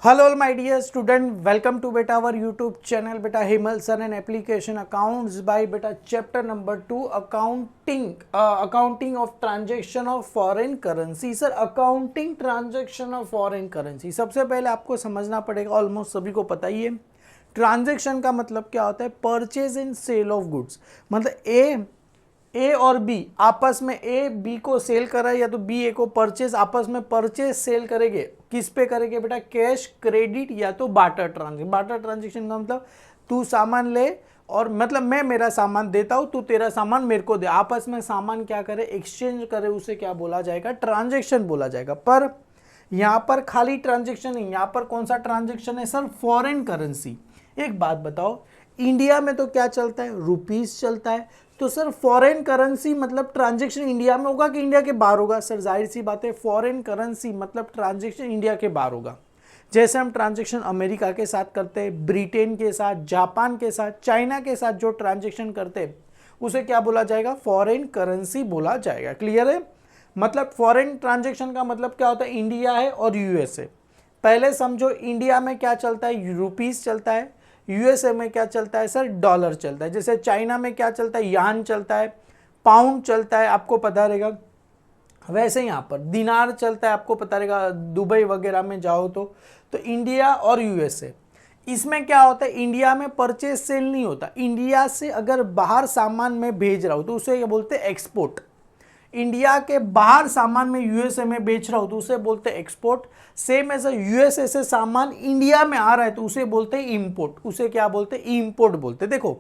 Hello my dear student, welcome to बेटा our YouTube channel बेटा Himal sir and application accounts by बेटा chapter number 2 accounting of transaction of foreign currency. Sir accounting transaction of foreign currency, सबसे पहले आपको समझना पड़ेगा, almost सभी को पता ही है ट्रांजैक्शन का मतलब क्या होता है। Purchase and sale of goods, मतलब ए और बी आपस में ए बी को सेल करे या तो बी ए को परचेज, आपस में परचेज सेल करेंगे। किस पे करेंगे बेटा? कैश, क्रेडिट या तो बार्टर ट्रांजेक्शन। बार्टर ट्रांजेक्शन का मतलब तू सामान ले और मतलब मैं मेरा सामान देता हूं, तू तेरा सामान मेरे को दे, आपस में सामान क्या करे? एक्सचेंज करे, उसे क्या बोला जाएगा? ट्रांजेक्शन बोला जाएगा। पर यहां पर खाली ट्रांजेक्शन नहीं, यहां पर कौन सा ट्रांजेक्शन है सर? Foreign currency. एक बात बताओ, इंडिया में तो क्या चलता है? रुपीस चलता है। तो सर फॉरेन करेंसी मतलब ट्रांजैक्शन इंडिया में होगा कि इंडिया के बाहर होगा? सर जाहिर सी बात है, फॉरेन करेंसी मतलब ट्रांजैक्शन इंडिया के बाहर होगा। जैसे हम ट्रांजैक्शन अमेरिका के साथ करते हैं, ब्रिटेन के साथ, जापान के साथ, चाइना के साथ जो ट्रांजैक्शन करते हैं उसे क्या बोला जाएगा? फॉरेन करेंसी बोला जाएगा। क्लियर है? मतलब फॉरेन ट्रांजैक्शन का मतलब क्या होता है? इंडिया है और यूएसए। पहले समझो, इंडिया में क्या चलता है? रुपीस चलता है। यूएसए में क्या चलता है सर? डॉलर चलता है। जैसे चाइना में क्या चलता है? यान चलता है, पाउंड चलता है, आपको पता रहेगा। वैसे यहाँ पर दिनार चलता है, आपको पता रहेगा, दुबई वगैरह में जाओ तो इंडिया और यूएसए, इसमें क्या होता है? इंडिया में परचेज सेल नहीं होता। इंडिया से अगर बाहर सामान में भेज रहा हूँ तो उसे क्या बोलते हैं? एक्सपोर्ट। इंडिया के बाहर सामान में यूएसए में बेच रहा हूं तो उसे बोलते हैं एक्सपोर्ट। सेम ऐसा यूएसए से सामान इंडिया में आ रहा है तो उसे बोलते हैं इंपोर्ट। उसे क्या बोलते हैं? इंपोर्ट बोलते हैं। देखो,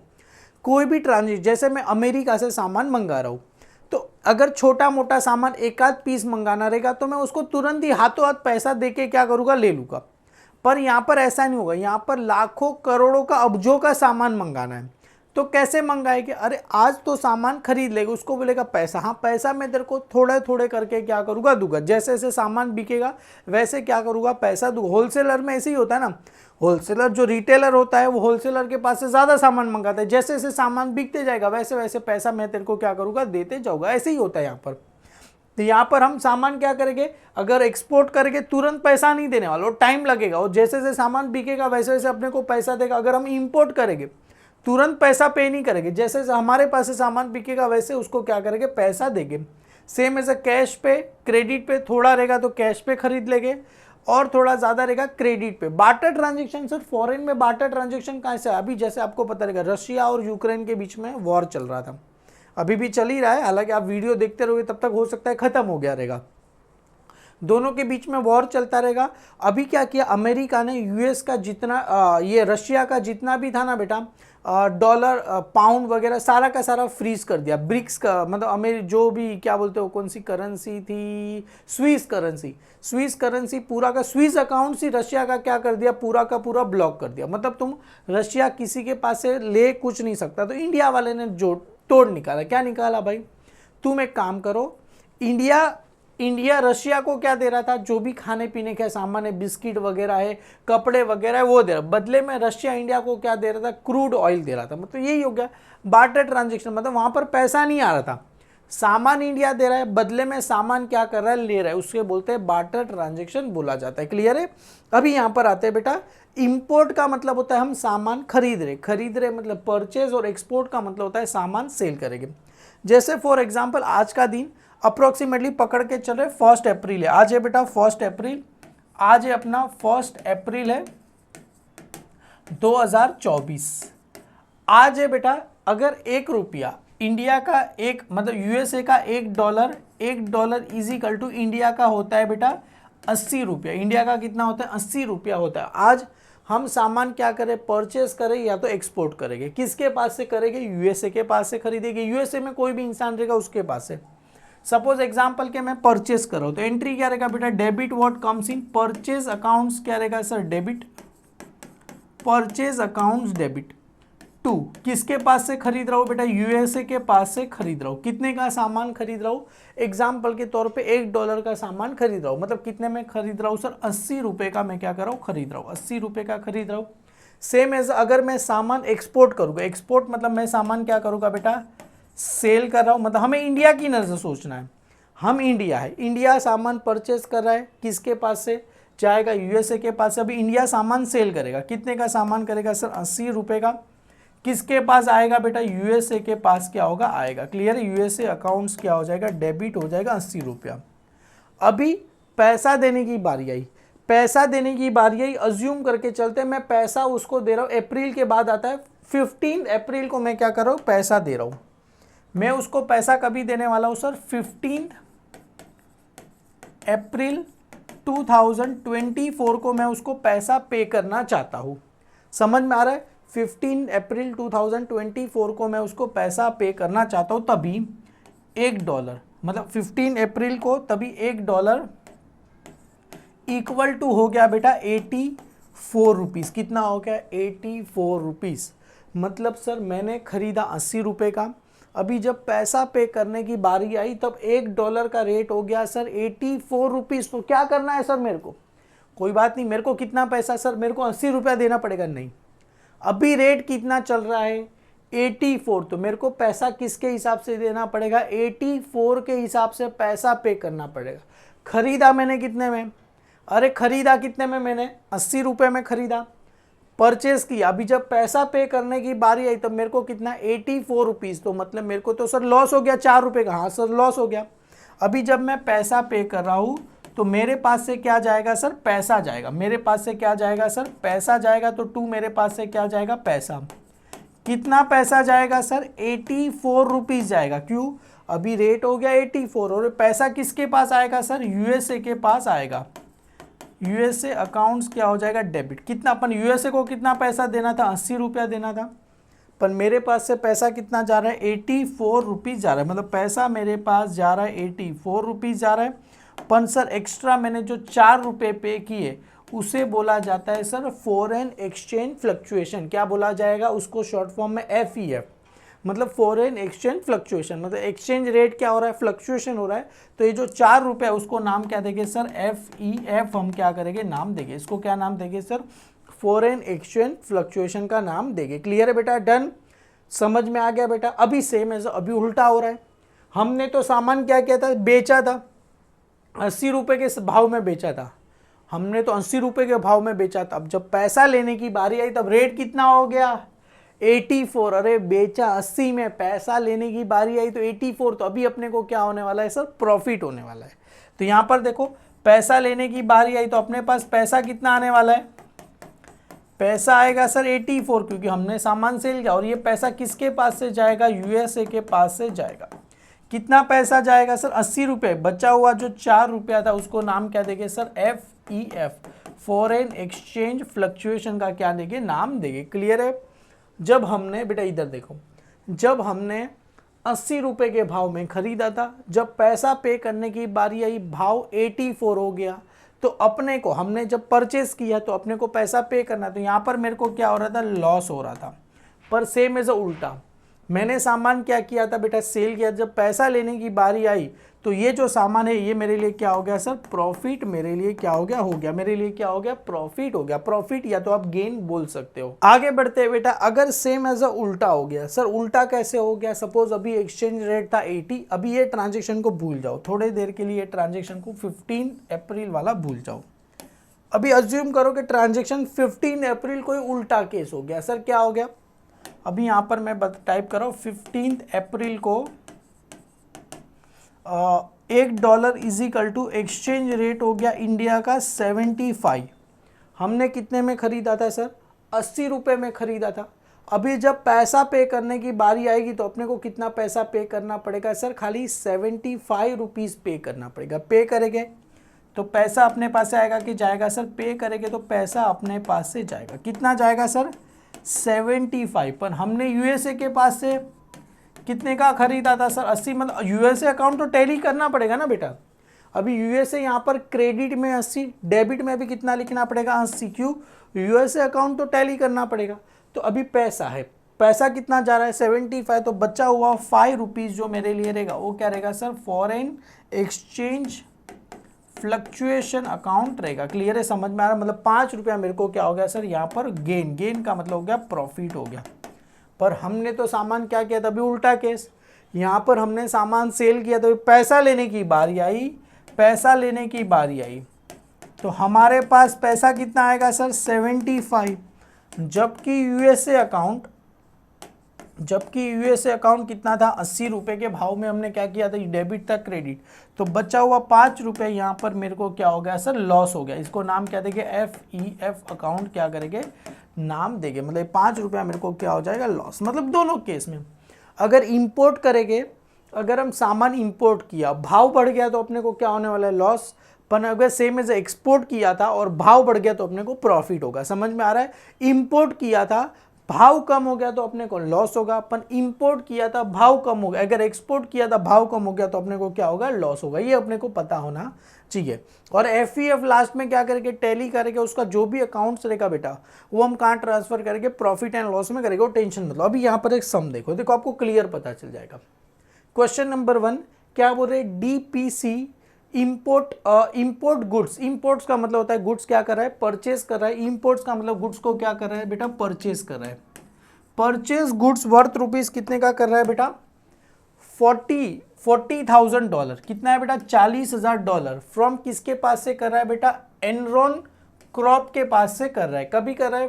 कोई भी ट्रांजिट, जैसे मैं अमेरिका से सामान मंगा रहा हूं तो अगर छोटा मोटा सामान एक आध पीस मंगाना रहेगा तो मैं उसको तुरंत ही हाथों हाथ पैसा देके क्या करूंगा? ले लूंगा। पर यहां पर ऐसा नहीं होगा, यहां पर लाखों करोड़ों का, अब्जों का सामान मंगाना है तो कैसे मंगाएंगे? अरे आज तो सामान खरीद लेगा, उसको बोलेगा पैसा, हाँ पैसा मैं तेरे को थोड़े थोड़े करके क्या करूंगा? दूंगा। जैसे जैसे सामान बिकेगा वैसे क्या करूंगा? पैसा दूंगा। होलसेलर में ऐसे ही होता है ना, होलसेलर जो रिटेलर होता है वो होलसेलर के पास से ज्यादा सामान मंगाता है, जैसे जैसे सामान बिकते जाएगा वैसे वैसे पैसा मैं तेरे को क्या करूंगा? देते जाऊंगा। ऐसे ही होता है यहाँ पर। तो यहाँ पर हम सामान क्या करेंगे? अगर एक्सपोर्ट करेंगे तुरंत पैसा नहीं देने वाला, टाइम लगेगा, और जैसे जैसे सामान बिकेगा वैसे वैसे अपने को पैसा देगा। अगर हम इंपोर्ट करेंगे तुरंत पैसा पे नहीं करेंगे, जैसे हमारे पास से सामान बिकेगा वैसे उसको क्या करेंगे? पैसा देंगे। सेम ऐसे कैश पे, क्रेडिट पे थोड़ा रहेगा तो कैश पे खरीद लेंगे और थोड़ा ज्यादा रहेगा क्रेडिट पे। बार्टर ट्रांजेक्शन सर, फॉरेन में बार्टर ट्रांजेक्शन कहाँ से? अभी जैसे आपको पता रहेगा, रशिया और यूक्रेन के बीच में वॉर चल रहा था, अभी भी चल ही रहा है, हालांकि आप वीडियो देखते रहोगे तब तक हो सकता है खत्म हो गया रहेगा। दोनों के बीच में वॉर चलता रहेगा। अभी क्या किया अमेरिका ने? यूएस का जितना ये रशिया का जितना भी था ना बेटा, डॉलर, पाउंड वगैरह सारा का सारा फ्रीज कर दिया। ब्रिक्स का मतलब जो भी क्या बोलते हो, कौन सी करेंसी थी? Swiss currency. स्विस करेंसी पूरा का स्विस अकाउंट ही रशिया का क्या कर दिया? पूरा का पूरा ब्लॉक कर दिया। मतलब तुम रशिया किसी के पास से ले कुछ नहीं सकता। तो इंडिया वाले ने जो तोड़ निकाला, क्या निकाला भाई? तुम एक काम करो, इंडिया रशिया को क्या दे रहा था? जो भी खाने पीने के सामान है, बिस्किट वगैरह है, कपड़े वगैरह है, वो दे रहा। बदले में रशिया इंडिया को क्या दे रहा था? क्रूड ऑयल दे रहा था। मतलब यही हो गया बार्टर ट्रांजेक्शन। मतलब वहां पर पैसा नहीं आ रहा था, सामान इंडिया दे रहा है, बदले में सामान क्या कर रहा है? ले रहा है। उसके बोलते हैं बार्टर ट्रांजेक्शन बोला जाता है। क्लियर है? अभी यहां पर आते हैं बेटा, इंपोर्ट का मतलब होता है हम सामान खरीद रहे मतलब परचेज, और एक्सपोर्ट का मतलब होता है सामान सेल करेंगे। जैसे फॉर एग्जाम्पल आज का दिन अप्रोक्सीमेटली पकड़ के चल रहे 1 अप्रैल है। आज है बेटा 1 अप्रैल, आज है अपना 1 अप्रैल है 2024। आज है बेटा, अगर 1 रुपया इंडिया का, एक मतलब यूएसए का 1 dollar, 1 dollar equal to India का होता है बेटा 80 रुपया। इंडिया का कितना होता है? 80 रुपया होता है। आज हम सामान क्या करें? परचेस करें या तो एक्सपोर्ट करेंगे। किसके पास से करेंगे? यूएसए के पास से खरीदेंगे। यूएसए में कोई भी इंसान रहेगा उसके पास से। सपोज एग्जांपल के मैं परचेस कर रहा हूं तो एंट्री क्या रहेगा बेटा? Debit what comes in purchase accounts, क्या रहेगा sir? Debit. Purchase accounts debit to किसके पास से खरीद रहा हूं बेटा? यूएसए के पास से खरीद रहा हूं। कितने का सामान खरीद रहा हूं? एग्जाम्पल के तौर पे 1 डॉलर का सामान खरीद रहा हूं। मतलब कितने में खरीद रहा हूं सर? 80 रुपए का मैं क्या कर रहा हूं? खरीद रहा हूं। 80 रुपए का खरीद रहा हूं। सेम एज अगर मैं सामान एक्सपोर्ट करूंगा, एक्सपोर्ट मतलब मैं सामान क्या करूंगा बेटा? सेल कर रहा हूं। मतलब हमें इंडिया की नजर सोचना है, हम इंडिया है, इंडिया सामान परचेस कर रहा है किसके पास से? जाएगा यूएसए के पास। अभी इंडिया सामान सेल करेगा, कितने का सामान करेगा सर 80 रुपये का। किसके पास आएगा बेटा, यूएसए के पास क्या होगा, आएगा। क्लियर है, यूएसए अकाउंट्स क्या हो जाएगा, डेबिट हो जाएगा 80 रुपया। अभी पैसा देने की बारी आई, पैसा देने की बारी आई, अज्यूम करके चलते हैं मैं पैसा उसको दे रहा हूँ, अप्रैल के बाद आता है 15 अप्रैल को मैं क्या कर रहा हूँ, पैसा दे रहा हूँ। मैं उसको पैसा कभी देने वाला हूँ सर 15 अप्रैल 2024 को मैं उसको पैसा पे करना चाहता हूँ। समझ में आ रहा है, 15 अप्रैल 2024 को मैं उसको पैसा पे करना चाहता हूँ। तभी $1 मतलब 15 अप्रैल को तभी $1 इक्वल टू हो गया बेटा 84 रुपीज़। कितना हो गया, 84 रुपीज़। मतलब सर मैंने खरीदा 80 रुपये का, अभी जब पैसा पे करने की बारी आई तब $1 का रेट हो गया सर 84 रुपीज़। तो क्या करना है सर मेरे को, कोई बात नहीं, मेरे को कितना पैसा सर, मेरे को 80 रुपया देना पड़ेगा, नहीं अभी रेट कितना चल रहा है 84, तो मेरे को पैसा किसके हिसाब से देना पड़ेगा, 84 के हिसाब से पैसा पे करना पड़ेगा। खरीदा मैंने कितने में, अरे खरीदा कितने में, मैंने 80 रुपये में खरीदा, परचेज किया। अभी जब पैसा पे करने की बारी आई तब मेरे को कितना 84 रुपीज़। तो मतलब मेरे को तो सर लॉस हो गया 4 रुपये का, हाँ सर लॉस हो गया। अभी जब मैं पैसा पे कर रहा हूँ तो मेरे पास से क्या जाएगा सर, पैसा जाएगा। मेरे पास से क्या जाएगा सर, पैसा जाएगा। तो 2 मेरे पास से क्या जाएगा, पैसा। कितना पैसा जाएगा सर, 84 रुपीज़ जाएगा। क्यों, अभी रेट हो गया 84 और पैसा किसके पास आएगा सर, यूएसए के पास आएगा। यूएसए अकाउंट्स क्या हो जाएगा, डेबिट। कितना अपन यूएसए को कितना पैसा देना था, 80 रुपया देना था, पर मेरे पास से पैसा कितना जा रहा है, 84 रुपीज़ जा रहा है। मतलब पैसा मेरे पास जा रहा है 84 रुपीज़ जा रहा है। पर सर एक्स्ट्रा मैंने जो 4 रुपये पे किए उसे बोला जाता है सर फॉरेन एक्सचेंज फ्लक्चुएशन। क्या बोला जाएगा उसको, शॉर्ट फॉर्म में FEF, मतलब फॉरेन एक्सचेंज फ्लक्चुएशन। मतलब एक्सचेंज रेट क्या हो रहा है, फ्लक्चुएशन हो रहा है। तो ये जो 4 रुपये उसको नाम क्या देंगे सर, FEF हम क्या करेंगे, नाम देंगे। इसको क्या नाम देंगे सर, फॉरेन एक्सचेंज फ्लक्चुएशन का नाम देंगे। क्लियर है बेटा, डन, समझ में आ गया बेटा। अभी सेम है, अभी उल्टा हो रहा है। हमने तो सामान क्या किया था, बेचा था 80 रुपये के भाव में बेचा था, हमने तो 80 रुपये के भाव में बेचा था। अब जब पैसा लेने की बारी आई तब रेट कितना हो गया, 84। अरे बेचा 80 में, पैसा लेने की बारी आई तो 84। तो अभी अपने को क्या होने वाला है सर, प्रॉफिट होने वाला है। तो यहाँ पर देखो पैसा लेने की बारी आई तो अपने पास पैसा कितना आने वाला है, पैसा आएगा सर 84, क्योंकि हमने सामान सेल किया। और ये पैसा किसके पास से जाएगा, यूएसए के पास से जाएगा। कितना पैसा जाएगा सर, 80 रुपये। बचा हुआ जो 4 रुपया था उसको नाम क्या देंगे sir, FEF, foreign exchange fluctuation का क्या देंगे, नाम देंगे। क्लियर है। जब हमने बेटा इधर देखो, जब हमने 80 रुपये के भाव में खरीदा था, जब पैसा पे करने की बारी आई भाव 84 हो गया, तो अपने को, हमने जब परचेस किया तो अपने को पैसा पे करना। तो यहाँ पर मेरे को क्या हो रहा था, लॉस हो रहा था। पर सेम एज उल्टा, मैंने सामान क्या किया था बेटा, सेल किया। जब पैसा लेने की बारी आई तो ये जो सामान है ये मेरे लिए क्या हो गया सर, प्रॉफिट। मेरे लिए क्या हो गया, मेरे लिए क्या हो गया, प्रॉफिट हो गया। प्रॉफिट या तो आप गेन बोल सकते हो। आगे बढ़ते हैं बेटा, अगर सेम एज उल्टा हो गया, सर उल्टा कैसे हो गया। सपोज अभी एक्सचेंज रेट था 80, अभी ये ट्रांजेक्शन को भूल जाओ, थोड़े देर के लिए ट्रांजेक्शन को 15 अप्रैल वाला भूल जाओ। अभी अज्यूम करो कि ट्रांजेक्शन 15 अप्रैल कोई उल्टा केस हो गया। सर क्या हो गया, अभी यहाँ पर मैं टाइप कर रहा हूँ 15 अप्रैल को $1 is equal to exchange rate हो गया इंडिया का 75। हमने कितने में खरीदा था सर, 80 रुपये में खरीदा था। अभी जब पैसा पे करने की बारी आएगी तो अपने को कितना पैसा पे करना पड़ेगा सर, खाली 75 रुपीज़ पे करना पड़ेगा। पे करेंगे तो पैसा अपने पास से आएगा कि जाएगा सर, पे करेंगे तो पैसा अपने पास से जाएगा। कितना जाएगा सर, 75। पर हमने यूएसए के पास से कितने का खरीदा था सर, 80। मतलब यूएसए अकाउंट तो टैली करना पड़ेगा ना बेटा। अभी यूएसए यहाँ पर क्रेडिट में 80, डेबिट में भी कितना लिखना पड़ेगा, 80। क्यों, यूएसए अकाउंट तो टैली करना पड़ेगा। तो अभी पैसा है, पैसा कितना जा रहा है 75। तो बचा हुआ 5 रुपीज़ जो मेरे लिए रहेगा वो क्या रहेगा sir, foreign exchange fluctuation account रहेगा। क्लियर है, समझ में आ रहा है। मतलब 5 रुपया मेरे को क्या हो गया सर, यहाँ पर गेन। गेन का मतलब हो गया प्रॉफिट हो गया। पर हमने तो सामान क्या किया था, अभी उल्टा केस। यहाँ पर हमने सामान सेल किया तो पैसा लेने की बारी आई, पैसा लेने की बारी आई तो हमारे पास पैसा कितना आएगा सर 75, जबकि यूएसए अकाउंट कितना था 80 रुपये के भाव में हमने क्या किया था, डेबिट था क्रेडिट, तो बचा हुआ 5 रुपये यहाँ पर मेरे को क्या हो गया सर लॉस हो गया। इसको नाम क्या देंगे FEF अकाउंट क्या करेंगे नाम देंगे, मतलब 5 रुपया मेरे को क्या हो जाएगा लॉस। मतलब दोनों केस में अगर इंपोर्ट करेंगे, अगर हम सामान इंपोर्ट किया भाव बढ़ गया तो अपने को क्या होने वाला है लॉस, पर अगर सेम एज एक्सपोर्ट किया था और भाव बढ़ गया तो अपने को प्रॉफिट होगा। समझ में आ रहा है, इंपोर्ट किया था भाव कम हो गया तो अपने को लॉस होगा, पर इंपोर्ट किया था भाव कम हो गया, अगर एक्सपोर्ट किया था भाव कम हो गया तो अपने को क्या होगा लॉस होगा। ये अपने को पता होना चाहिए। और FEF लास्ट में क्या करेंगे टैली करेंगे, उसका जो भी अकाउंट्स रहेगा बेटा वो हम कहाँ ट्रांसफर करेंगे प्रॉफिट एंड लॉस में करेंगे, वो टेंशन मतलब। अभी यहाँ पर एक सम देखो आपको क्लियर पता चल जाएगा। क्वेश्चन नंबर 1 क्या बोल रहे हैं, DPC इंपोर्ट गुड्स। इंपोर्ट्स का मतलब होता है गुड्स क्या कर रहा है परचेज कर रहा है, इंपोर्ट्स का मतलब गुड्स को क्या कर रहा है बेटा परचेज कर रहा है। परचेज गुड्स वर्थ रुपीज कितने का कर रहा है बेटा $40,000, कितना है बेटा $40,000। फ्रॉम किसके पास से कर रहा है बेटा एनरॉन क्रॉप के पास से कर रहा है। कभी कर रहा है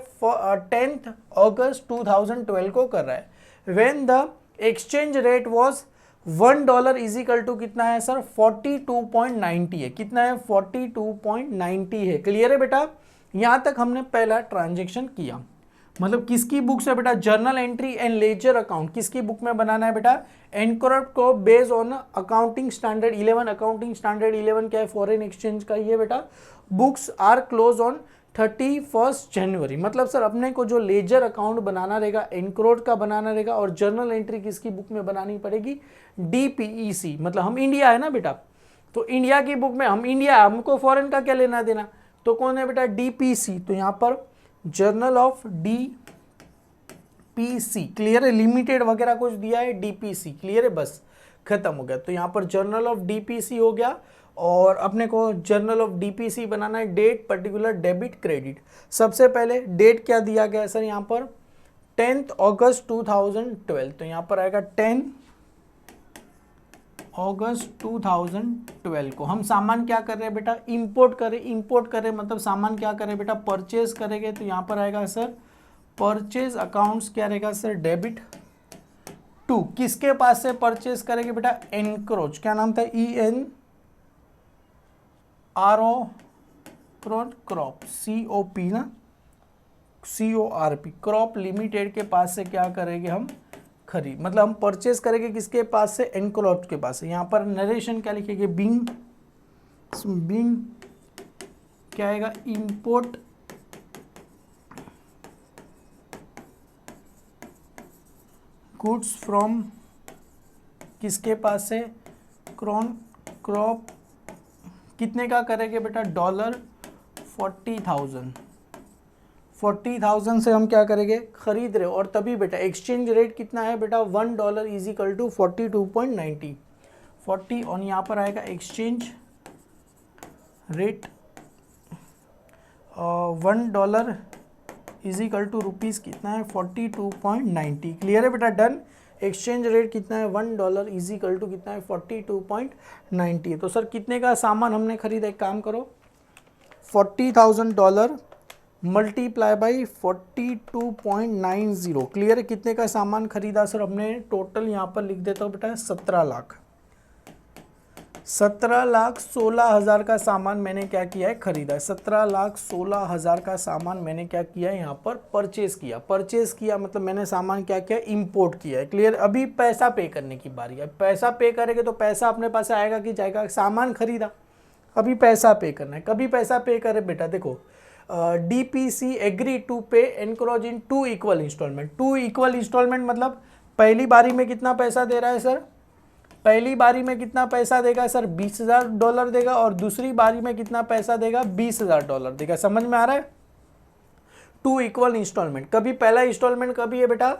10 अगस्त 2012 को कर रहा है। When the exchange rate was $1 is equal to कितना है सर 42.90 है, कितना है 42.90 है। क्लियर है बेटा, यहां तक हमने पहला ट्रांजेक्शन किया। मतलब किसकी बुक से बेटा journal entry and ledger account किसकी बुक में बनाना है बेटा एनकॉर्प को based on accounting standard 11। Accounting standard 11 क्या है फॉरेन एक्सचेंज का ये बेटा। बुक्स आर क्लोज ऑन 31 जनवरी। मतलब सर अपने को जो लेजर अकाउंट बनाना रहेगा एनकॉर्प का बनाना रहेगा, और जर्नल एंट्री किसकी बुक में बनानी पड़ेगी DPEC। मतलब हम इंडिया है ना बेटा, तो इंडिया की बुक में हम इंडिया, हमको फॉरेन का क्या लेना देना, तो कौन है बेटा DPC। तो यहाँ पर जर्नल ऑफ DPC क्लियर है, लिमिटेड वगैरह कुछ दिया है DPC क्लियर है, बस खत्म हो गया। तो यहाँ पर जर्नल ऑफ DPC हो गया, और अपने को जर्नल ऑफ DPC बनाना है डेट पर्टिकुलर डेबिट क्रेडिट। सबसे पहले डेट क्या दिया गया है सर यहाँ पर 10 अगस्त 2012, तो यहाँ पर आएगा 10 अगस्त 2012 को हम सामान क्या कर रहे हैं बेटा इंपोर्ट करें मतलब सामान क्या करें बेटा परचेज करेंगे। तो यहाँ पर आएगा सर परचेज अकाउंट्स क्या रहेगा सर डेबिट टू किसके पास से परचेज करेंगे बेटा एनक्रोच, क्या नाम था ENRO क्रॉप COP ना CORP क्रॉप लिमिटेड के पास से क्या करेंगे हम खरीद, मतलब हम परचेज करेंगे किसके पास से एनक्रोच के पास से। यहाँ पर नरेशन क्या लिखेंगे बिंग क्या आएगा इंपोर्ट गुड्स फ्रॉम किसके पास से क्रॉप कितने का करेंगे बेटा $40,000 से हम क्या करेंगे खरीद रहे, और तभी बेटा एक्सचेंज रेट कितना है बेटा $1 इज इक्वल टू 42.90 40, और यहाँ पर आएगा exchange rate $1 is equal to rupees कितना है 42.90। क्लियर है बेटा डन। एक्सचेंज रेट कितना है $1 इज इक्वल टू कितना है 42.90। तो सर कितने का सामान हमने खरीदा, एक काम करो $40,000 मल्टीप्लाई बाई 42.90। क्लियर है, कितने का सामान खरीदा सर हमने टोटल यहाँ पर लिख देता हूँ बेटा 17,16,000 का सामान मैंने क्या किया है खरीदा है। 17,16,000 का सामान मैंने क्या किया है यहाँ पर परचेज किया मतलब मैंने सामान क्या किया इंपोर्ट किया है। क्लियर, अभी पैसा पे करने की बारी है। पैसा पे करेंगे तो पैसा अपने पास आएगा कि जाएगा, सामान खरीदा अभी पैसा पे करना है। कभी पैसा पे करे बेटा देखो DPC एग्री टू पे एनक्रोच इन 2 इक्वल इंस्टॉलमेंट। 2 इक्वल इंस्टॉलमेंट मतलब पहली बारी में कितना पैसा दे रहा है सर, पहली बारी में कितना पैसा देगा सर $20,000 देगा, और दूसरी बारी में कितना पैसा देगा $20,000 देगा। समझ में आ रहा है 2 इक्वल इंस्टॉलमेंट। कभी पहला इंस्टॉलमेंट कभी है बेटा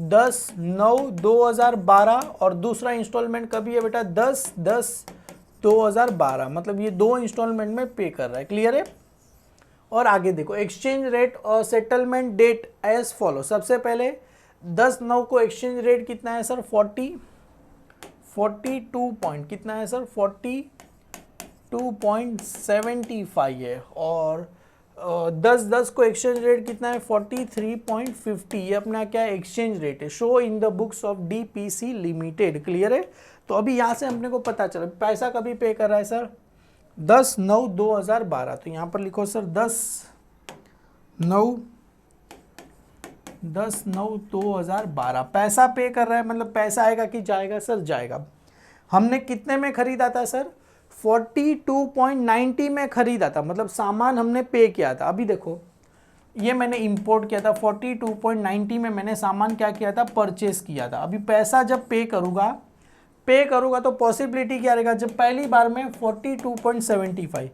10/9/2012 और दूसरा इंस्टॉलमेंट कभी है बेटा 10/10/2012, मतलब ये 2 इंस्टॉलमेंट में पे कर रहा है। क्लियर है, और आगे देखो एक्सचेंज रेट और सेटलमेंट डेट एज फॉलो। सबसे पहले 10/9 को एक्सचेंज रेट कितना है सर 42 पॉइंट कितना है सर 42.75 है और 10 को एक्सचेंज रेट कितना है 43.50, ये अपना क्या है एक्सचेंज रेट है, show in the books of DPC limited. Clear है। तो अभी यहाँ से अपने को पता चला पैसा कभी पे कर रहा है सर 10/9/2012, तो यहाँ पर लिखो सर 10/9/2012 पैसा पे कर रहा है, मतलब पैसा आएगा कि जाएगा सर, जाएगा। हमने कितने में खरीदा था सर 42.90 में खरीदा था, मतलब सामान हमने पे किया था। अभी देखो ये मैंने इंपोर्ट किया था 42.90 में, मैंने सामान क्या किया था परचेस किया था। अभी पैसा जब पे करूँगा तो पॉसिबिलिटी क्या रहेगा, जब पहली बार में 42.75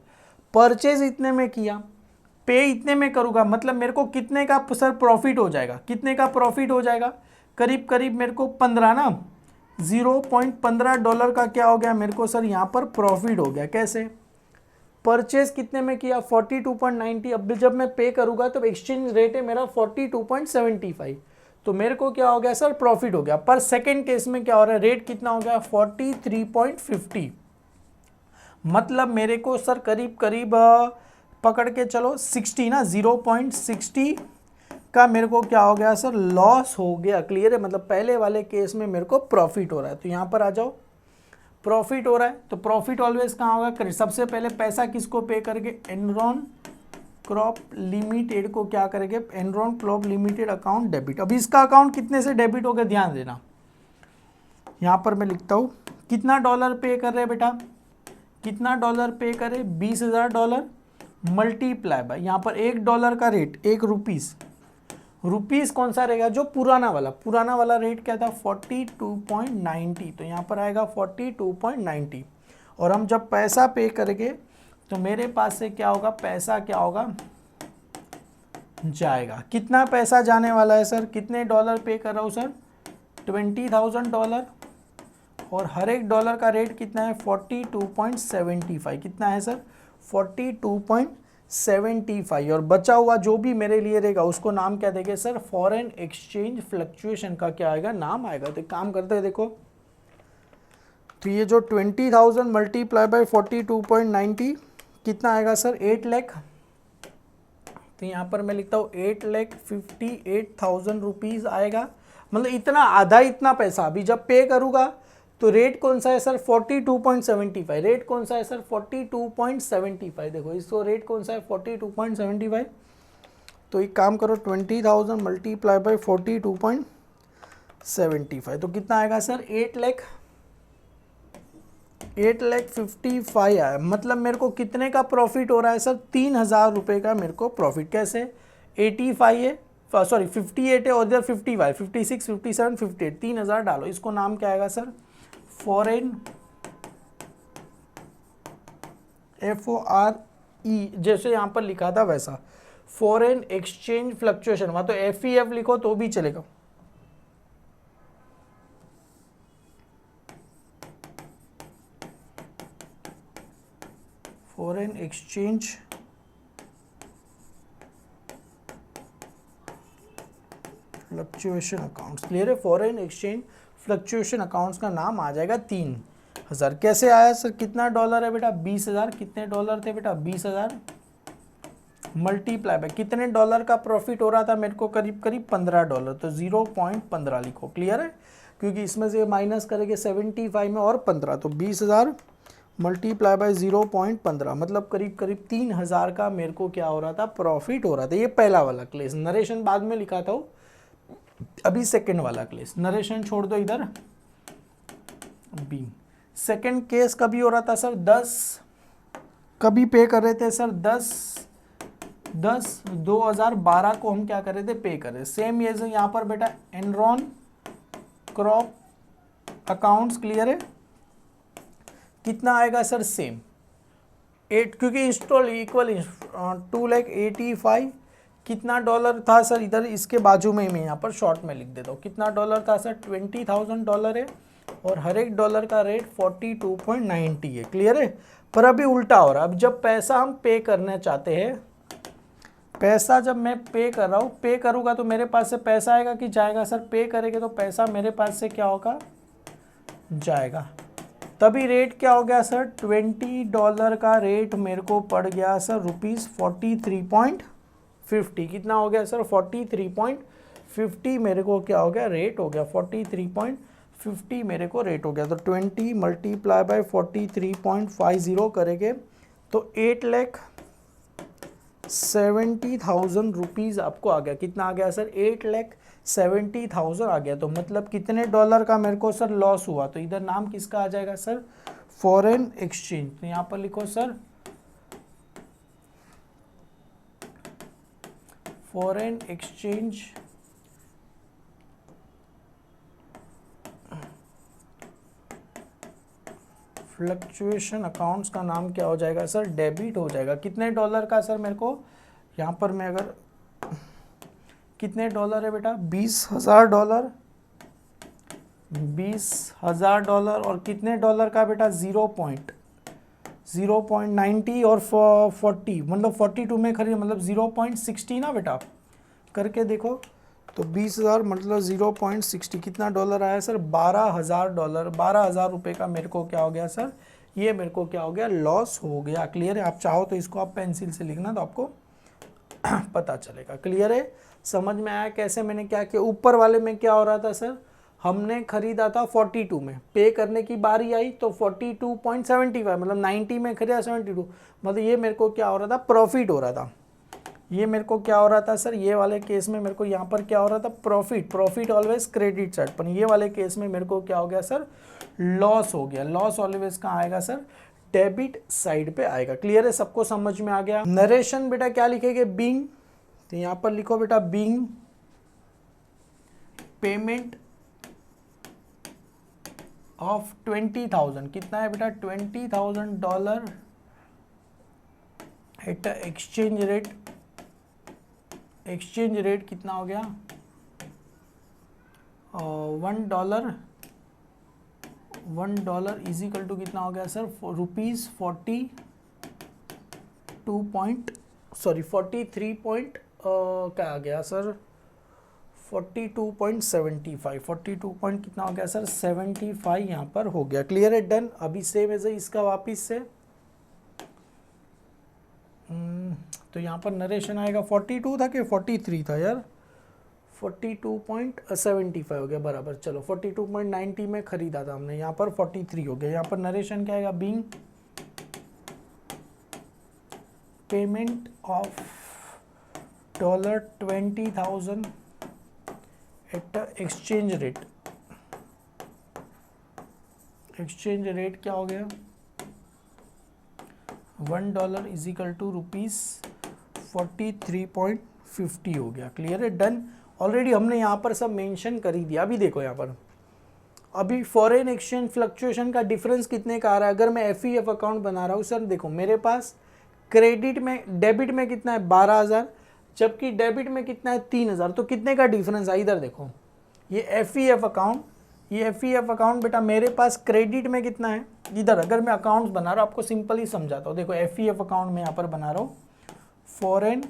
परचेज इतने में किया, पे इतने में करूँगा, मतलब मेरे को कितने का सर प्रॉफिट हो जाएगा, कितने का प्रॉफिट हो जाएगा, करीब करीब मेरे को 15 ना, $0.15 का क्या हो गया मेरे को सर यहाँ पर प्रॉफिट हो गया। कैसे, परचेज कितने में किया 42.90, अब जब मैं पे करूँगा तो एक्सचेंज रेट है मेरा 42.75, तो मेरे को क्या हो गया सर प्रॉफिट हो गया। पर सेकेंड केस में क्या हो रहा है, रेट कितना हो गया 43.50, मतलब मेरे को सर करीब करीब पकड़ के चलो 60 ना, 0.60 का मेरे को क्या हो गया सर लॉस हो गया। क्लियर है, मतलब पहले वाले केस में मेरे को प्रॉफिट हो रहा है। तो यहाँ पर आ जाओ, प्रॉफिट हो रहा है तो प्रॉफिट ऑलवेज कहाँ होगा, सबसे पहले पैसा किसको पे करके एनरॉन क्रॉप लिमिटेड को क्या करेंगे, Enron crop limited account debit. अब इसका अकाउंट कितने से डेबिट हो गया ध्यान देना, यहाँ पर मैं लिखता हूँ कितना डॉलर पे कर रहे हैं बेटा, कितना डॉलर पे करे $20,000 मल्टीप्लाई बाय यहाँ पर $1 का रेट, ₹1 कौन सा रहेगा, जो पुराना वाला रेट क्या था 42.90, तो यहाँ पर आएगा 42.90। और हम जब पैसा पे करेंगे तो मेरे पास से क्या होगा, पैसा क्या होगा जाएगा। कितना पैसा जाने वाला है सर, कितने डॉलर पे कर रहा हूँ सर $20,000, और हर एक डॉलर का रेट कितना है 42.75, कितना है सर 42.75, और बचा हुआ जो भी मेरे लिए रहेगा उसको नाम क्या देंगे सर, फॉरेन एक्सचेंज फ्लक्चुएशन का क्या आएगा नाम आएगा। तो काम करते हैं देखो, तो ये जो 20,000 मल्टीप्लाई बाय 42.90 कितना आएगा सर 8 लाख, तो यहाँ पर मैं लिखता हूँ 8,58,000 रुपीज़ आएगा, मतलब इतना आधा इतना पैसा। अभी जब पे करूँगा तो रेट कौन सा है सर 42.75, रेट कौन सा है सर 42.75, देखो इसको रेट कौन सा है 42.75, तो एक काम करो 20,000 मल्टीप्लाई बाय 42.75, तो कितना आएगा सर 8,55,000 आया, मतलब मेरे को कितने का प्रॉफिट हो रहा है सर 3,000 रुपये का मेरे को प्रॉफिट। कैसे 85 है, सॉरी 58 है, और इधर 55, 56, 57, 58, 3,000 डालो, इसको नाम क्या आएगा सर फॉरेन FORE, जैसे यहाँ पर लिखा था वैसा फॉरेन एक्सचेंज फ्लक्चुएशन, वहाँ तो FEF लिखो तो भी चलेगा। Foreign exchange fluctuation accounts. Clear है, फॉरेन एक्सचेंज फ्लक्चुएशन अकाउंट्स का नाम आ जाएगा 3,000। कैसे आया सर, कितना डॉलर है बेटा 20,000, कितने डॉलर थे बेटा 20,000 मल्टीप्लाई बाय कितने डॉलर का प्रॉफिट हो रहा था मेरे को, करीब करीब $15, तो 0.15 लिखो। क्लियर है, क्योंकि इसमें से माइनस करेंगे 75 में और 15, तो 20,000 मल्टीप्लाई बाय 0.15, मतलब करीब करीब 3,000 का मेरे को क्या हो रहा था प्रॉफिट हो रहा था। ये पहला वाला केस, नरेशन बाद में लिखा था, अभी सेकंड वाला केस, नरेशन छोड़ दो इधर बी। सेकंड केस कभी हो रहा था सर 10, कभी पे कर रहे थे सर 10/2012 को हम क्या कर रहे थे पे कर रहे थे। सेम ये यहाँ पर बेटा एनरॉन क्रॉप अकाउंट्स। क्लियर है, कितना आएगा सर सेम 8, क्योंकि इंस्टॉल इक्वल 2,85,000 कितना डॉलर था सर, इधर इसके बाजू में मैं यहाँ पर शॉर्ट में लिख देता हूँ कितना डॉलर था सर $20,000 है, और हर एक डॉलर का रेट 42.90 है। क्लियर है, पर अभी उल्टा हो रहा है। अब जब पैसा हम पे करना चाहते हैं, पैसा जब मैं पे कर रहा हूँ, पे करूँगा तो मेरे पास से पैसा आएगा कि जाएगा सर, पे करेंगे तो पैसा मेरे पास से क्या होगा जाएगा। तभी रेट क्या हो गया सर, $20 का रेट मेरे को पड़ गया सर ₹43.50। कितना हो गया सर, 43.50 मेरे को क्या हो गया, रेट हो गया 43.50 मेरे को रेट हो गया। तो 20 मल्टीप्लाई बाय 43.50 करेंगे तो 8,70,000 रुपीज़ आपको आ गया। कितना आ गया सर, 8,70,000 आ गया। तो मतलब कितने डॉलर का मेरे को सर लॉस हुआ। तो इधर नाम किसका आ जाएगा सर, फॉरेन एक्सचेंज। तो यहाँ पर लिखो sir foreign exchange fluctuation accounts का नाम क्या हो जाएगा सर, डेबिट हो जाएगा। कितने डॉलर का सर मेरे को, यहाँ पर मैं अगर, कितने डॉलर है बेटा, $20,000, $20,000 और कितने डॉलर का बेटा, 0.90 और 40 मतलब 42 में खरीद मतलब 0.60 ना बेटा, करके देखो तो 20,000 मतलब 0.60 कितना डॉलर आया सर, $12,000। $12,000 का मेरे को क्या हो गया सर, ये मेरे को क्या हो गया, लॉस हो गया। क्लियर है। आप चाहो तो इसको आप पेंसिल से लिखना तो आपको पता चलेगा। क्लियर है, समझ में आया कैसे मैंने क्या किया। ऊपर वाले में क्या हो रहा था सर, हमने खरीदा था 42 में, पे करने की बारी आई तो 42.75 मतलब 90 में खरीदा 72, मतलब ये मेरे को क्या हो रहा था, प्रॉफिट हो रहा था। ये मेरे को क्या हो रहा था सर, ये वाले केस में मेरे को यहाँ पर क्या हो रहा था, प्रॉफिट ऑलवेज क्रेडिट साइड पर। ये वाले केस में मेरे को क्या हो गया सर, लॉस हो गया। लॉस ऑलवेज कहाँ आएगा सर, डेबिट साइड पे आएगा। क्लियर है, सबको समझ में आ गया। नरेशन बेटा क्या लिखेंगे, बीइंग, तो यहाँ पर लिखो बेटा बीइंग पेमेंट ऑफ 20,000। कितना है बेटा, $20,000 at exchange rate. Exchange rate कितना हो गया, $1 इज इक्वल टू कितना हो गया सर, ₹43 क्या आ गया सर, 42.75 कितना हो गया सर, 75 यहाँ पर हो गया। क्लियर है, डन। अभी सेम एज इसका वापिस से तो यहाँ पर नरेशन आएगा, 42 था कि 43 था यार, 42.75 हो गया बराबर। चलो 42.90 में खरीदा था हमने, यहाँ पर 43 हो गया। यहाँ पर नरेशन क्या आएगा, being payment of $20,000 at exchange rate. Exchange rate क्या हो गया, $1 इज इक्वल टू ₹43.50 हो गया। क्लियर है, डन। ऑलरेडी हमने यहाँ पर सब मेंशन कर ही दिया। अभी देखो यहाँ पर, अभी फॉरेन एक्सचेंज फ्लक्चुएशन का डिफरेंस कितने का आ रहा है। अगर मैं FEF अकाउंट बना रहा हूँ सर, देखो मेरे पास क्रेडिट में, डेबिट में कितना है 12,000, जबकि डेबिट में कितना है 3,000। तो कितने का डिफरेंस है, इधर देखो ये FEF अकाउंट, ये FEF अकाउंट बेटा मेरे पास क्रेडिट में कितना है, इधर अगर मैं अकाउंट्स बना रहा हूँ आपको सिंपली समझाता हूँ। देखो FEF अकाउंट में यहाँ पर बना रहा हूँ, फॉरेन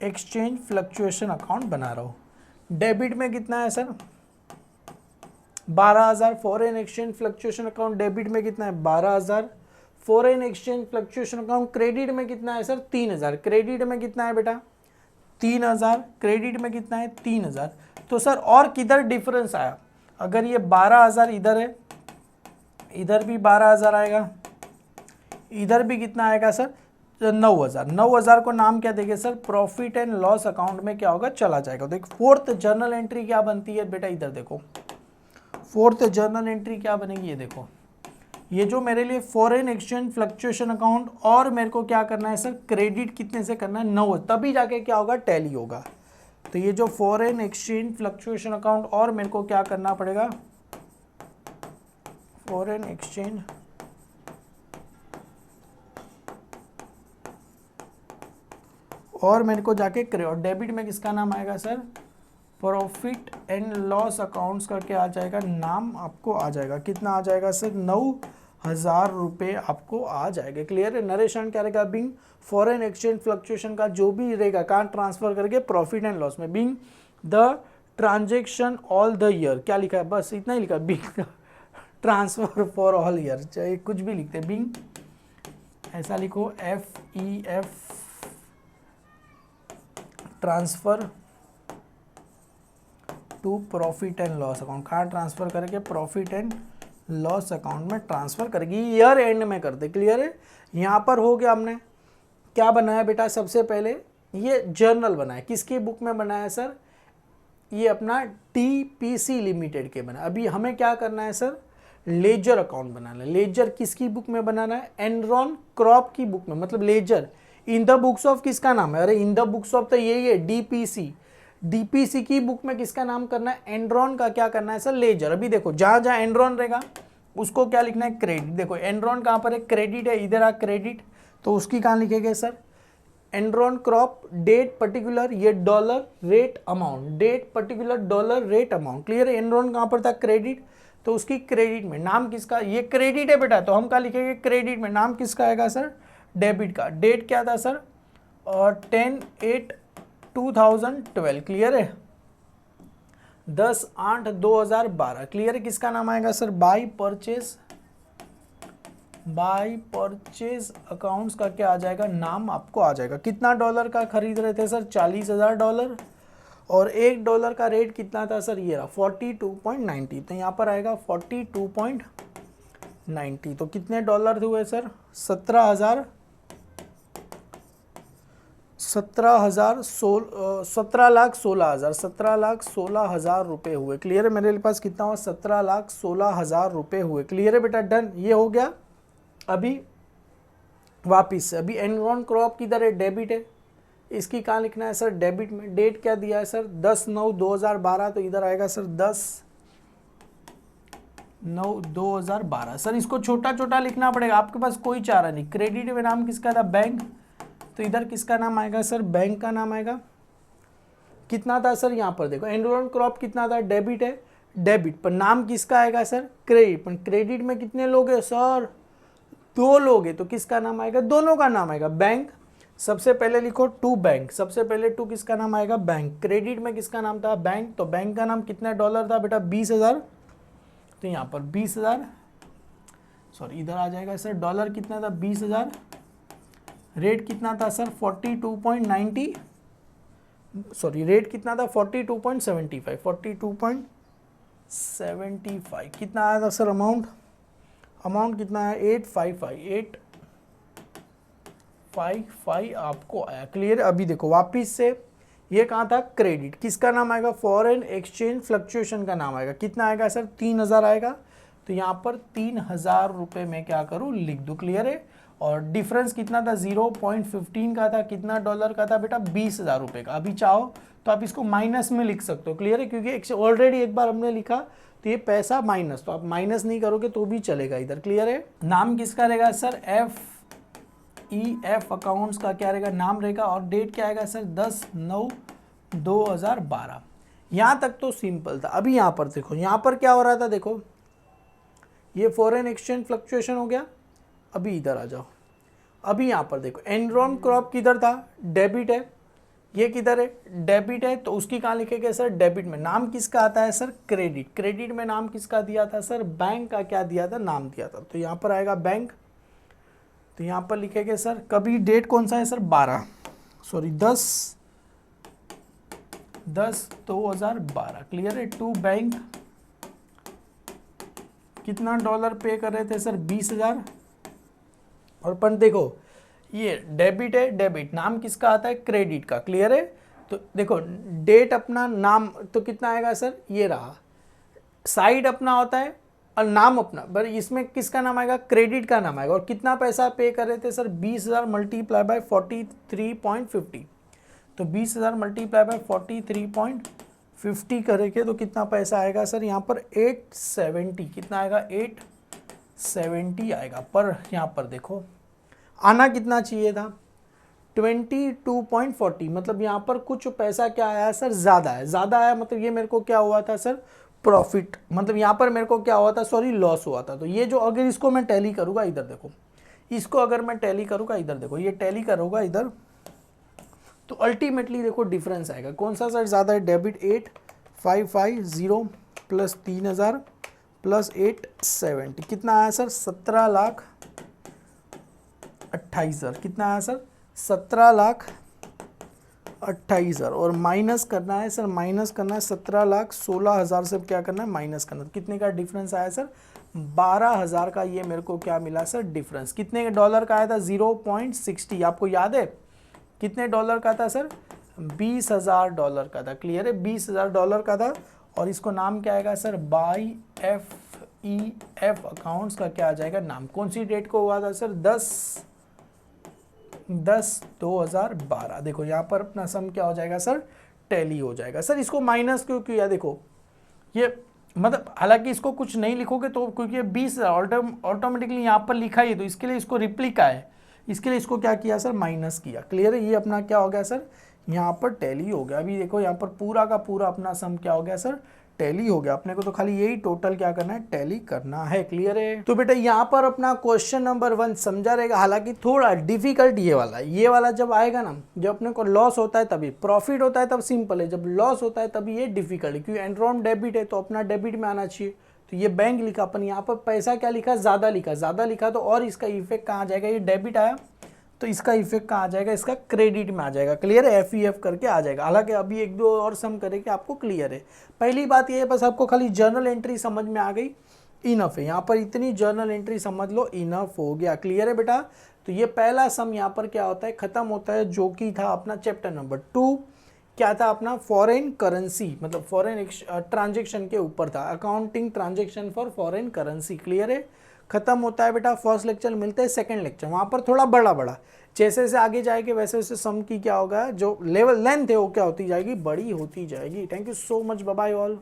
एक्सचेंज फ्लक्चुएशन अकाउंट बना रहा हूँ। डेबिट में कितना है sir, 12,000। Foreign exchange fluctuation account debit में कितना है 12,000। Foreign exchange fluctuation account credit में कितना है सर, 3,000। क्रेडिट में कितना है बेटा 3,000, क्रेडिट में कितना है 3,000। तो सर और किधर डिफरेंस आया, अगर ये 12,000 इधर है, इधर भी 12,000 आएगा, इधर भी कितना आएगा सर 9,000। 9,000 को नाम क्या देंगे sir, profit and loss account में क्या होगा, चला जाएगा। देखो फोर्थ जर्नल एंट्री क्या बनती है बेटा, इधर देखो फोर्थ जर्नल एंट्री क्या बनेगी, ये देखो, ये जो मेरे लिए फॉरेन एक्सचेंज फ्लक्चुएशन अकाउंट और मेरे को क्या करना है सर, क्रेडिट कितने से करना है 9, तभी जाके क्या होगा, टैली होगा। तो ये जो फॉरेन एक्सचेंज फ्लक्चुएशन अकाउंट और मेरे को क्या करना पड़ेगा, फॉरेन एक्सचेंज और मेरे को जाके और डेबिट में किसका नाम आएगा sir, profit and loss accounts का क्या आ जाएगा, नाम आपको आ जाएगा। कितना आ जाएगा सर, 9,000 रुपये आपको आ जाएगा। क्लियर है। नरेशन क्या रहेगा, बीइंग फॉरेन एक्सचेंज फ्लक्चुएशन का जो भी रहेगा कहाँ ट्रांसफर करके प्रॉफिट एंड लॉस में, being the transaction all the year, क्या लिखा है, बस इतना ही लिखा है, being transfer for all year, चाहे कुछ भी लिखते बीइंग, ऐसा लिखो FEF transfer to profit and loss account. कहाँ ट्रांसफर करेंगे? प्रॉफिट एंड लॉस अकाउंट में ट्रांसफर करेगी, ईयर एंड में करते। क्लियर है? यहाँ पर हो गया, हमने क्या बनाया बेटा? सबसे पहले ये जर्नल बनाया, किसकी बुक में बनाया सर? ये अपना TPC लिमिटेड के बना। अभी हमें क्या करना है सर? लेजर अकाउंट बनाना है। लेजर किसकी बुक में बनाना है? एनरॉन क्रॉप की बुक में, मतलब ledger in the books of किसका नाम है? अरे इन द बुक्स ऑफ तो यही है, DPC की बुक में किसका नाम करना है? एनरॉन का क्या करना है सर? लेजर। अभी देखो जहां जहां एनरॉन रहेगा उसको क्या लिखना है? क्रेडिट। देखो एनरॉन कहां पर है? क्रेडिट है, इधर आ क्रेडिट, तो उसकी कहां लिखेंगे सर? एनरॉन क्रॉप डेट पर्टिकुलर, ये dollar rate amount, date particular dollar rate amount. Clear है? एनरॉन कहां पर था? क्रेडिट, तो उसकी क्रेडिट में नाम किसका? ये क्रेडिट है बेटा, तो हम क्या लिखेंगे? क्रेडिट में नाम किसका आएगा सर? डेबिट का। डेट क्या था सर? और 10/8/2012। क्लियर है? 10/8/2012। क्लियर है? किसका नाम आएगा सर? बाय परचेज अकाउंट्स का क्या आ जाएगा? नाम आपको आ जाएगा। कितना डॉलर का खरीद रहे थे सर? $40,000। और $1 का रेट कितना था सर? ये रहा 42.90, तो यहाँ पर आएगा 42.90। तो कितने डॉलर हुए सर? 17,16,000 रुपये हुए। क्लियर है? मेरे पास कितना हुआ? 17,16,000 रुपये हुए। क्लियर है बेटा? डन, ये हो गया। अभी वापिस से, अभी एनरॉन क्रॉप किधर है? डेबिट है, इसकी कहाँ लिखना है सर? डेबिट में। डेट क्या दिया है सर? 10/9/2012, तो इधर आएगा सर 10/9/2012। सर इसको छोटा छोटा लिखना पड़ेगा, आपके पास कोई चारा नहीं। क्रेडिट में नाम किसका था? बैंक, तो इधर किसका नाम आएगा सर? बैंक का नाम आएगा। कितना था सर? यहाँ पर देखो एनरॉन क्रॉप कितना था? डेबिट है, डेबिट पर नाम किसका आएगा सर? क्रेडिट। पर क्रेडिट में कितने लोग हैं सर? 2 लोग हैं, तो किसका नाम आएगा? दोनों का नाम आएगा। बैंक, सबसे पहले लिखो टू बैंक, सबसे पहले टू किसका नाम आएगा? बैंक। क्रेडिट में किसका नाम था? बैंक, तो बैंक का नाम कितना डॉलर था बेटा? 20,000, तो यहाँ पर 20,000, सॉरी इधर आ जाएगा सर। डॉलर कितना था? 20,000। रेट कितना था सर? 42.90, सॉरी रेट कितना था? 42.75, 42.75। कितना आया था सर अमाउंट? अमाउंट कितना है? 855 आपको आया। क्लियर? अभी देखो वापिस से, ये कहाँ था? क्रेडिट। किसका नाम आएगा? फॉरेन एक्सचेंज फ्लक्चुएशन का नाम आएगा। कितना आएगा सर? 3,000 आएगा, तो यहाँ पर 3,000 रुपये में क्या करूँ? लिख दूँ। क्लियर है? और डिफरेंस कितना था? 0.15 का था। कितना डॉलर का था बेटा? 20,000 रुपये का। अभी चाहो तो आप इसको माइनस में लिख सकते हो। क्लियर है? क्योंकि ऑलरेडी एक बार हमने लिखा तो ये पैसा माइनस, तो आप माइनस नहीं करोगे तो भी चलेगा इधर। क्लियर है? नाम किसका रहेगा सर? FEF अकाउंट्स का क्या रहेगा? नाम रहेगा। और डेट क्या आएगा सर? 10/9/2012। यहाँ तक तो सिंपल था। अभी यहाँ पर देखो, यहाँ पर क्या हो रहा था? देखो ये फॉरेन एक्सचेंज फ्लक्चुएशन हो गया। अभी इधर आ जाओ, अभी यहाँ पर देखो एनरॉन क्रॉप किधर था? डेबिट है, ये किधर है? डेबिट है, तो उसकी कहाँ लिखेंगे सर? डेबिट में। नाम किसका आता है सर? क्रेडिट। क्रेडिट में नाम किसका दिया था सर? बैंक का क्या दिया था? नाम दिया था, तो यहाँ पर आएगा बैंक, तो यहाँ पर लिखेंगे सर। कभी डेट कौन सा है सर? 10/2012। क्लियर है? टू बैंक, कितना डॉलर पे कर रहे थे सर? 20,000। और पर देखो ये डेबिट है, डेबिट नाम किसका आता है? क्रेडिट का। क्लियर है? तो देखो डेट अपना, नाम तो कितना आएगा सर? ये रहा। साइड अपना होता है और नाम अपना, पर इसमें किसका नाम आएगा? क्रेडिट का नाम आएगा। और कितना पैसा पे कर रहे थे सर? 20,000 मल्टीप्लाई बाय 43.50, तो 20,000 मल्टीप्लाई बाय 43.50 करेंगे तो कितना पैसा आएगा सर? यहाँ पर 870। कितना आएगा? 870 आएगा। पर यहाँ पर देखो आना कितना चाहिए था? 22.40, मतलब यहाँ पर कुछ पैसा क्या आया सर? ज़्यादा है। ज़्यादा आया मतलब ये मेरे को क्या हुआ था सर? प्रॉफिट। मतलब यहाँ पर मेरे को क्या हुआ था? सॉरी लॉस हुआ था। तो ये जो अगर इसको मैं टैली करूँगा, इधर देखो, इसको अगर मैं टैली करूँगा, इधर देखो, ये टैली करूँगा इधर, तो अल्टीमेटली देखो डिफरेंस आएगा। कौन सा सर ज़्यादा है? डेबिट 8,550 प्लस 3,000 प्लस 870 कितना आया सर 17,28,000 कितना आया सर 17,28,000 और माइनस करना है सर, माइनस करना है 17,16,000 से क्या करना है माइनस करना है। कितने का डिफरेंस आया सर 12,000 का ये मेरे को क्या मिला सर डिफरेंस। कितने के डॉलर का आया था 0.60 आपको याद है कितने डॉलर का था सर 20,000 डॉलर का था। क्लियर है 20,000 डॉलर का था और इसको नाम क्या आएगा सर बाई FEF अकाउंट्स का क्या आ जाएगा नाम। कौन सी डेट को हुआ था सर 10/10/2012। देखो यहाँ पर अपना सम क्या हो जाएगा सर टैली हो जाएगा। सर इसको माइनस क्यों किया देखो ये मतलब हालांकि इसको कुछ नहीं लिखोगे तो क्योंकि ये 20,000 ऑटोमेटिकली यहाँ पर लिखा ही है तो इसके लिए इसको रिप्लिका है इसके लिए इसको क्या किया सर माइनस किया। क्लियर है ये अपना क्या हो गया सर यहाँ पर टैली हो गया। अभी देखो यहाँ पर पूरा का पूरा अपना सम क्या हो गया सर टैली हो गया। अपने को तो खाली यही टोटल क्या करना है टैली करना है। क्लियर है तो बेटा यहाँ पर अपना क्वेश्चन नंबर 1 समझा रहेगा। हालांकि थोड़ा डिफिकल्ट ये वाला जब आएगा ना जब अपने को लॉस होता है तभी, प्रॉफिट होता है तब सिंपल है, जब लॉस होता है तभी ये डिफिकल्ट है क्योंकि एनरॉन डेबिट है तो अपना डेबिट में आना चाहिए। तो ये बैंक लिखा अपन यहाँ पर पैसा क्या लिखा ज़्यादा लिखा तो और इसका इफेक्ट कहाँ जाएगा ये डेबिट आया तो इसका इफेक्ट कहाँ आ जाएगा इसका क्रेडिट में आ जाएगा। क्लियर है FEF करके आ जाएगा। हालांकि अभी एक दो और सम करेंगे आपको क्लियर है। पहली बात ये है बस आपको खाली जर्नल एंट्री समझ में आ गई इनफ है। यहाँ पर इतनी जर्नल एंट्री समझ लो इनफ हो गया। क्लियर है बेटा तो ये पहला सम यहाँ पर क्या होता है खत्म होता है जो कि था अपना चैप्टर नंबर 2 क्या था अपना फॉरेन करेंसी मतलब फॉरेन ट्रांजेक्शन के ऊपर था accounting transaction for foreign currency. Clear है खत्म होता है बेटा। फर्स्ट लेक्चर मिलते हैं सेकंड लेक्चर वहाँ पर थोड़ा बड़ा जैसे जैसे आगे जाएंगे वैसे वैसे सम की क्या होगा जो लेवल लेंथ है वो क्या होती जाएगी बड़ी होती जाएगी। Thank you so much bye bye all.